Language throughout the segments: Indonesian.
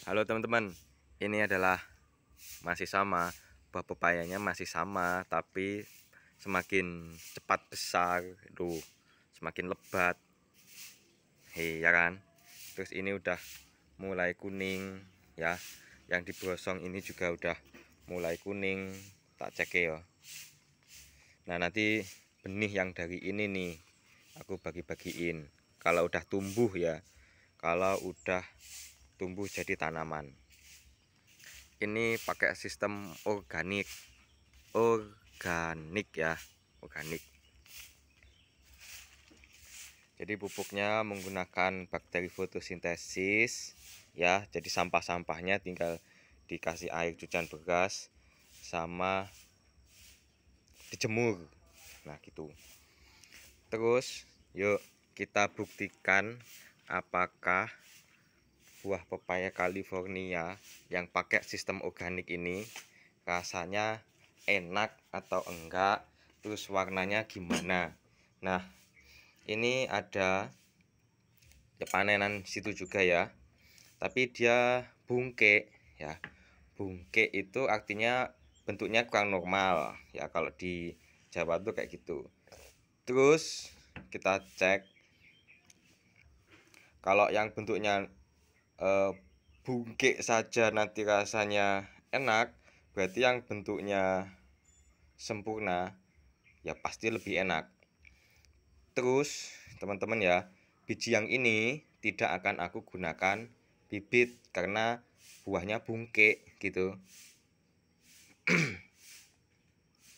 Halo teman-teman, ini adalah masih sama, buah pepayanya masih sama, tapi semakin cepat besar, tuh, semakin lebat, hei ya kan. Terus ini udah mulai kuning, ya. Yang dibrosong ini juga udah mulai kuning, tak cek ya. Nah nanti benih yang dari ini nih, aku bagi-bagiin. Kalau udah tumbuh ya, kalau udah tumbuh jadi tanaman. Ini pakai sistem organik ya, organik. Jadi pupuknya menggunakan bakteri fotosintesis ya. Jadi sampah-sampahnya tinggal dikasih air cucian beras sama dijemur. Nah gitu. Terus yuk kita buktikan apakah buah pepaya California yang pakai sistem organik ini rasanya enak atau enggak, terus warnanya gimana. Nah ini ada panenan situ juga ya, tapi dia bungke ya. Bungke itu artinya bentuknya kurang normal ya, kalau di Jawa tuh kayak gitu. Terus kita cek, kalau yang bentuknya bungke saja nanti rasanya enak, berarti yang bentuknya sempurna ya pasti lebih enak. Terus teman-teman ya, biji yang ini tidak akan aku gunakan bibit karena buahnya bungke gitu.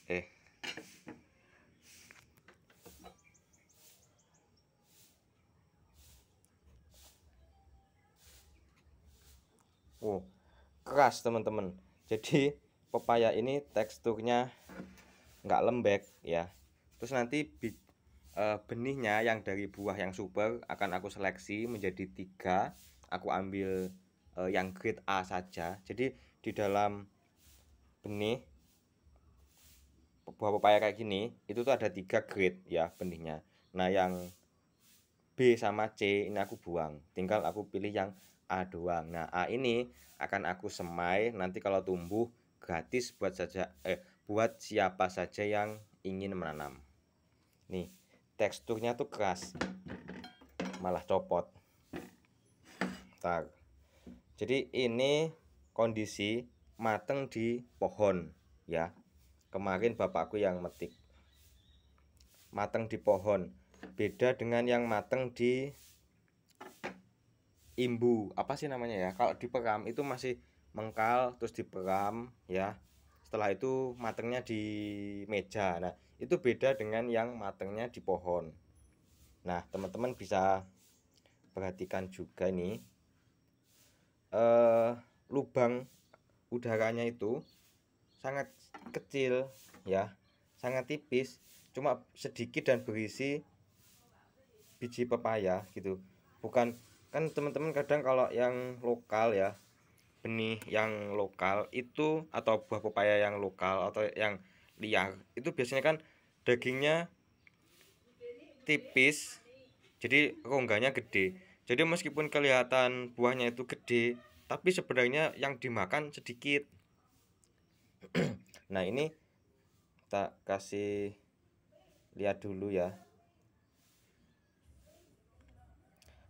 eh oh, keras teman-teman. Jadi pepaya ini teksturnya nggak lembek ya. Terus nanti benihnya yang dari buah yang super akan aku seleksi menjadi 3. Aku ambil yang grade A saja. Jadi di dalam benih buah pepaya kayak gini itu tuh ada 3 grade ya benihnya. Nah yang B sama C ini aku buang, tinggal aku pilih yang A doang. Nah A ini akan aku semai, nanti kalau tumbuh gratis buat siapa saja yang ingin menanam. Nih teksturnya tuh keras, malah copot. Ntar. Jadi ini kondisi mateng di pohon ya. Kemarin bapakku yang metik. Mateng di pohon. Beda dengan yang mateng di imbu. Apa sih namanya ya? Kalau diperam itu masih mengkal terus diperam ya. Setelah itu matengnya di meja. Nah, itu beda dengan yang matengnya di pohon. Nah, teman-teman bisa perhatikan juga ini lubang udaranya itu sangat kecil ya, sangat tipis, cuma sedikit dan berisi biji pepaya gitu. Bukan, kan teman-teman kadang kalau yang lokal ya, benih yang lokal itu atau buah pepaya yang lokal atau yang liar itu biasanya kan dagingnya tipis, jadi rongganya gede. Jadi meskipun kelihatan buahnya itu gede, tapi sebenarnya yang dimakan sedikit. Nah ini tak kasih lihat dulu ya.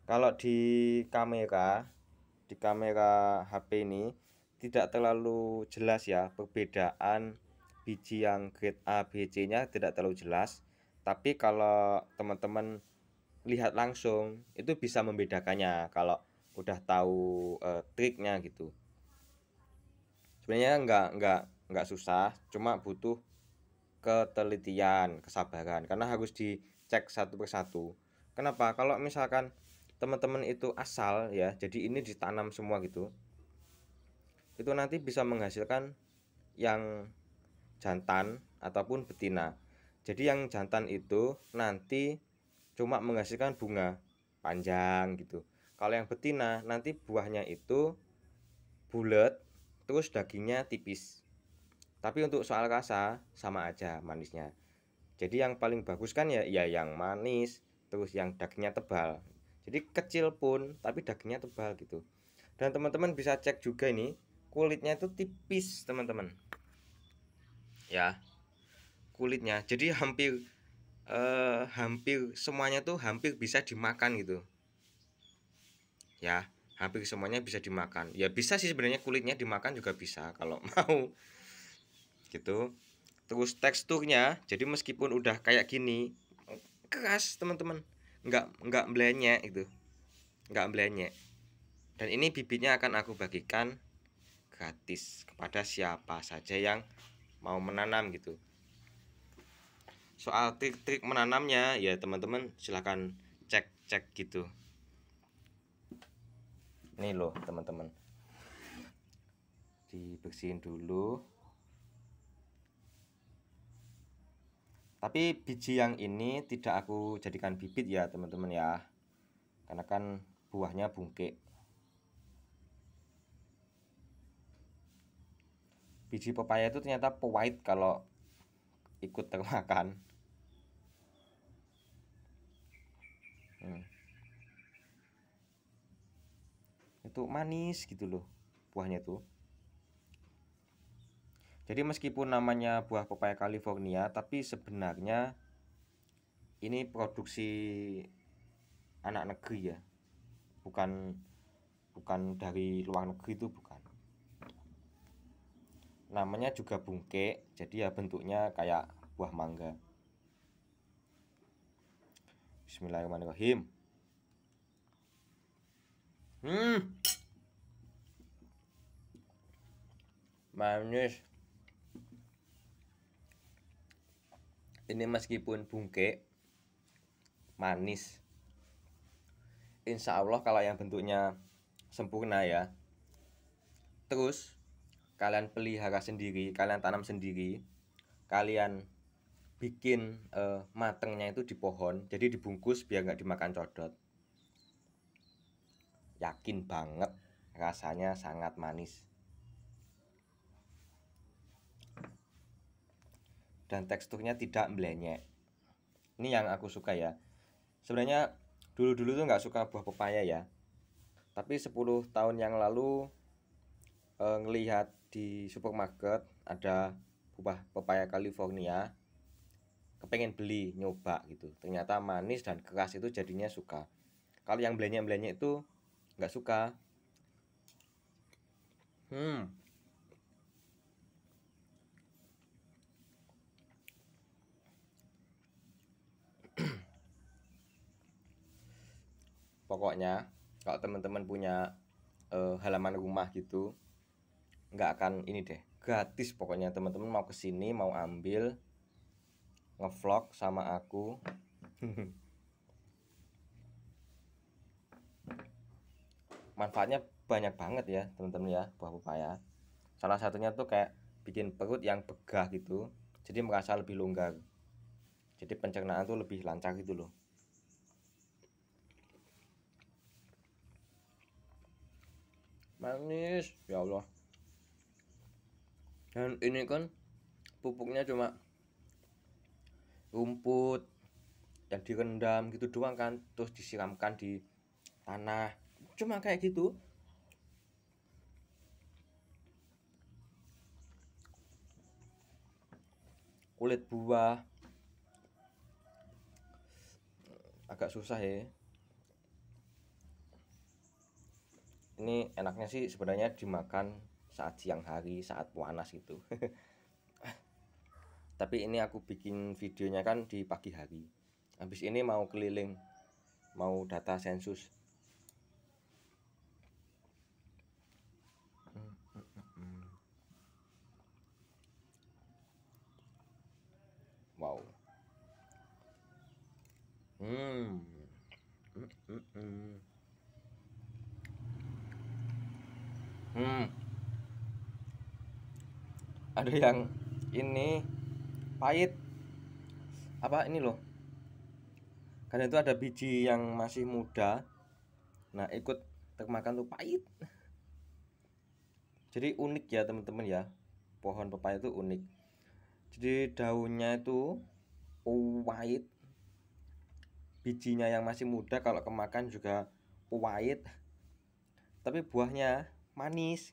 Kalau di kamera HP ini tidak terlalu jelas ya perbedaan biji yang grade A, B, C nya tidak terlalu jelas. Tapi kalau teman-teman lihat langsung itu bisa membedakannya kalau udah tahu triknya gitu. Sebenarnya nggak susah, cuma butuh ketelitian, kesabaran karena harus dicek satu persatu. Kenapa? Kalau misalkan teman-teman itu asal ya, jadi ini ditanam semua gitu, itu nanti bisa menghasilkan yang jantan ataupun betina. Jadi yang jantan itu nanti cuma menghasilkan bunga panjang gitu. Kalau yang betina nanti buahnya itu bulat, terus dagingnya tipis. Tapi untuk soal rasa sama aja manisnya. Jadi yang paling bagus kan ya yang manis, terus yang dagingnya tebal. Jadi kecil pun tapi dagingnya tebal gitu. Dan teman-teman bisa cek juga ini kulitnya itu tipis teman-teman ya, kulitnya jadi hampir semuanya tuh hampir bisa dimakan gitu ya, hampir semuanya bisa dimakan ya. Bisa sih sebenarnya kulitnya dimakan juga bisa kalau mau gitu. Terus teksturnya jadi meskipun udah kayak gini keras teman-teman, nggak melenyek itu, nggak melenyek. Dan ini bibitnya akan aku bagikan gratis kepada siapa saja yang mau menanam gitu. Soal trik-trik menanamnya ya teman-teman silahkan cek gitu. Nih loh teman-teman, dibersihin dulu. Tapi biji yang ini tidak aku jadikan bibit ya teman-teman ya, karena kan buahnya bungkek. Biji pepaya itu ternyata pahit kalau ikut termakan. Itu manis gitu loh buahnya tuh. Jadi meskipun namanya buah pepaya California, tapi sebenarnya ini produksi anak negeri ya, bukan dari luar negeri, itu bukan. Namanya juga bungkek, jadi ya bentuknya kayak buah mangga. Bismillahirrahmanirrahim. Manis. Ini meskipun bungkek manis, insya Allah kalau yang bentuknya sempurna ya, terus kalian pelihara sendiri, kalian tanam sendiri, kalian bikin matengnya itu di pohon, jadi dibungkus biar nggak dimakan codot. Yakin banget rasanya sangat manis dan teksturnya tidak melenyek. Ini yang aku suka ya. Sebenarnya dulu-dulu tuh nggak suka buah pepaya ya, tapi 10 tahun yang lalu ngelihat di supermarket ada buah pepaya California, kepengen beli nyoba gitu. Ternyata manis dan keras, itu jadinya suka. Kalau yang melenyek itu nggak suka. Pokoknya kalau teman-teman punya halaman rumah gitu, nggak akan ini deh, gratis pokoknya. Teman-teman mau kesini mau ambil, ngevlog sama aku. Manfaatnya banyak banget ya teman-teman ya buah pepaya. Salah satunya tuh kayak bikin perut yang begah gitu, jadi merasa lebih longgar, jadi pencernaan tuh lebih lancar gitu loh. Manis ya Allah. Dan ini kan pupuknya cuma rumput yang direndam gitu doang kan, terus disiramkan di tanah, cuma kayak gitu. Kulit buah agak susah ya. Ini enaknya sih sebenarnya dimakan saat siang hari, saat panas gitu. Tapi ini aku bikin videonya kan di pagi hari. Habis ini mau keliling, mau data sensus. Wow. Hmm. Hmm. Ada yang ini pahit. Apa ini loh? Karena itu ada biji yang masih muda. Nah, ikut termakan tuh pahit. Jadi unik ya teman-teman ya. Pohon pepaya itu unik. Jadi daunnya itu white, bijinya yang masih muda kalau kemakan juga pahit. tapi buahnya manis.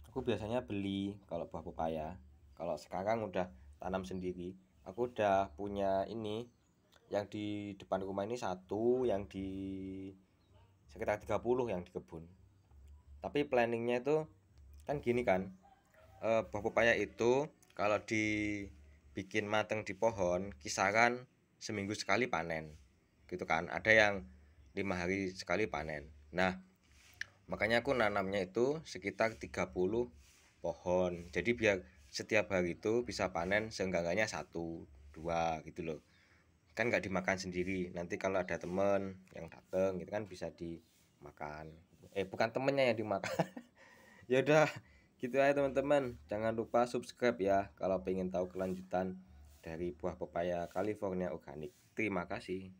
Aku biasanya beli kalau buah pepaya. Kalau sekarang udah tanam sendiri. Aku udah punya ini, yang di depan rumah ini satu, yang di sekitar 30 yang di kebun. Tapi planningnya itu kan gini kan, buah pepaya itu kalau dibikin mateng di pohon kisaran seminggu sekali panen gitu kan, ada yang 5 hari sekali panen. Nah, makanya aku nanamnya itu sekitar 30 pohon, jadi biar setiap hari itu bisa panen seenggak-enggaknya satu dua gitu loh, kan nggak dimakan sendiri, nanti kalau ada temen yang dateng gitu kan bisa dimakan, bukan temennya yang dimakan. Ya udah, gitu aja teman-teman. Jangan lupa subscribe ya kalau pengen tahu kelanjutan dari buah pepaya California Organic. Terima kasih.